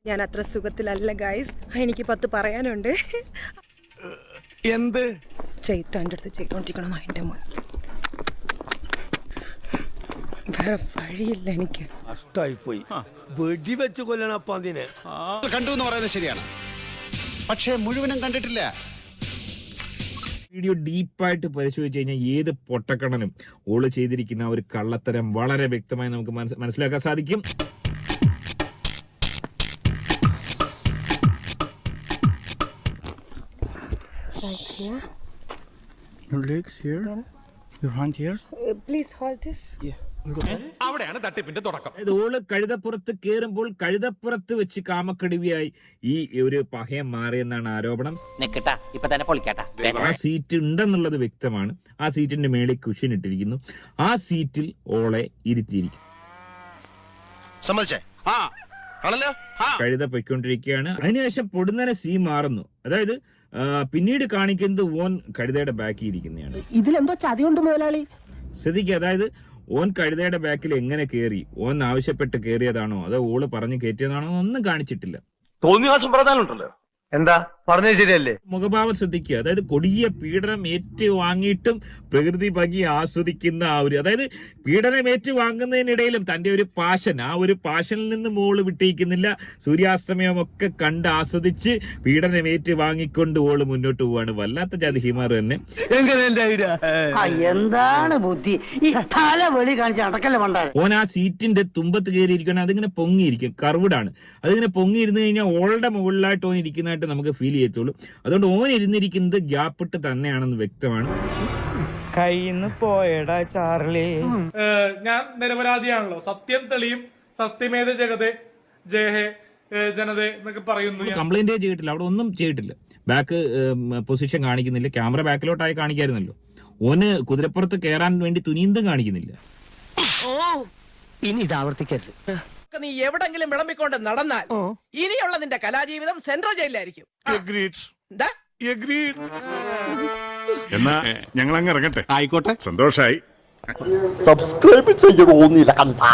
ഞാൻ അത്ര സുഖത്തിലല്ല ഗൈസ്, എനിക്ക് 10 പറയാനുണ്ട്. എന്ത് ചെയ്താൻ്റെ അടുത്ത് ചെയ്തോണ്ടിരിക്കണം എന്റെ മോൻ. വേറെ വഴിയില്ല എനിക്ക്. പോയി വെടി വെച്ച് കൊല്ലണപ്പ അതിനെ കണ്ടു എന്ന് പറയുന്നത് ശരിയാണ്, പക്ഷേ മുഴുവനും കണ്ടിട്ടില്ല. വീഡിയോ ഡീപ്പായിട്ട് പരിശോധിച്ച് കഴിഞ്ഞാൽ ഏത് പൊട്ടക്കണ്ണനും ഓള് ചെയ്തിരിക്കുന്ന ഒരു കള്ളത്തരം വളരെ വ്യക്തമായി നമുക്ക് മനസ്സിലാക്കാൻ സാധിക്കും. Your legs here, your hand here. Please hold this. അവിടെയാണ് തട്ടിപ്പിന്റെ തുടക്കം. ഓള് കഴുതപ്പുറത്ത് കയറുമ്പോൾ കഴുതപ്പുറത്ത് വെച്ച് കാമക്കടിവിയായി ഈ ഒരു പഹയം മാറിയെന്നാണ് ആരോപണം. ആ സീറ്റ് ഉണ്ടെന്നുള്ളത് വ്യക്തമാണ്. ആ സീറ്റിന്റെ മേളിൽ കുഷൻ ഇട്ടിരിക്കുന്നു. ആ സീറ്റിൽ ഓളെ ഇരുത്തിയിരിക്കും. കഴുത പൊയ്ക്കൊണ്ടിരിക്കുകയാണ്. അതിനുശേഷം പൊടുന്നനെ സീ മാറുന്നു. അതായത് പിന്നീട് കാണിക്കുന്നത് ഓൻ കഴുതയുടെ ബാക്കിൽ ഇരിക്കുന്നതാണ്. ഇതിലെന്തോ ചതിയുണ്ട് മുതലാളി. ശ്രദ്ധിക്കുക, അതായത് ഓൻ കഴുതയുടെ ബാക്കിൽ എങ്ങനെ കയറി, ഓൻ ആവശ്യപ്പെട്ട് കയറിയതാണോ അതോ ഓള് പറഞ്ഞു കയറ്റിയതാണോ ഒന്നും കാണിച്ചിട്ടില്ല. തോന്നിവാസം പറഞ്ഞാലുണ്ടല്ലോ, എന്താ പറഞ്ഞത് ശരിയല്ലേ? മുഖഭാവം ശ്രദ്ധിക്കുക. അതായത് കൊടിയ പീഡനം ഏറ്റുവാങ്ങിയിട്ടും പ്രകൃതി ഭംഗി ആസ്വദിക്കുന്ന ആ ഒരു, അതായത് പീഡനം ഏറ്റുവാങ്ങുന്നതിനിടയിലും തന്റെ ഒരു പാഷൻ, ആ ഒരു പാഷനിൽ നിന്ന് മോള് വിട്ടയിക്കുന്നില്ല. സൂര്യാസ്തമയമൊക്കെ കണ്ട് ആസ്വദിച്ച് പീഡനം ഏറ്റുവാങ്ങിക്കൊണ്ട് ഓള് മുന്നോട്ട് പോവാണ്. വല്ലാത്ത ജാതി ഹിമാർ തന്നെ. എന്താണ് ബുദ്ധി ഈ തല വെളി കാണിച്ച് അടക്കല്ലേ പണ്ടാ. ഓൻ ആ സീറ്റിന്റെ തുമ്പത്ത് കയറിയിരിക്കണം. അതിങ്ങനെ പൊങ്ങിയിരിക്കും, കർവ്ഡാണ്. അതിങ്ങനെ പൊങ്ങിയിരുന്നു കഴിഞ്ഞാൽ ഓളുടെ മുകളിലായിട്ട് ഓൻ ഇരിക്കുന്നതായിട്ട് നമുക്ക് ഫീൽ ചെയ്യത്തുള്ളൂ. അതുകൊണ്ട് ഓൻ ഇരുന്നിരിക്കുന്നത് ഗ്യാപ്പിട്ട് തന്നെയാണെന്ന് വ്യക്തമാണ്. കയ്യിന്ന് പോയടാ ചാർലി. ഞാൻ നിരപരാധിയാണല്ലോ, സത്യം തെളിയും, സത്യമേത ജഗതേ ജയഹേ ജനതേ എന്നൊക്കെ പറയുന്നു. കംപ്ലൈന്റേ ചെയ്തിട്ടില്ല, അവിടെ ഒന്നും ചെയ്തിട്ടില്ല. ബാക്ക് പൊസിഷൻ കാണിക്കുന്നില്ല. ക്യാമറ ബാക്കിലോട്ടായി കാണിക്കായിരുന്നല്ലോ. ഓന് കുതിരപ്പുറത്ത് കയറാൻ വേണ്ടി തുനിയന്തും കാണിക്കുന്നില്ല. ഇനി ഇത് ആവർത്തിക്കരുത്. നീ എവിടെങ്കിലും വിളമ്പിക്കൊണ്ട് നടന്നാൽ ഇനിയുള്ള നിന്റെ കലാജീവിതം സെൻട്രൽ ജയിലിലായിരിക്കും. എന്നാ ഞങ്ങൾ അങ്ങ് ഇറങ്ങട്ടെ. ആയിക്കോട്ടെ, സന്തോഷായി. സബ്സ്ക്രൈബ് ചെയ്യണോന്നില്ല കണ്ടാ.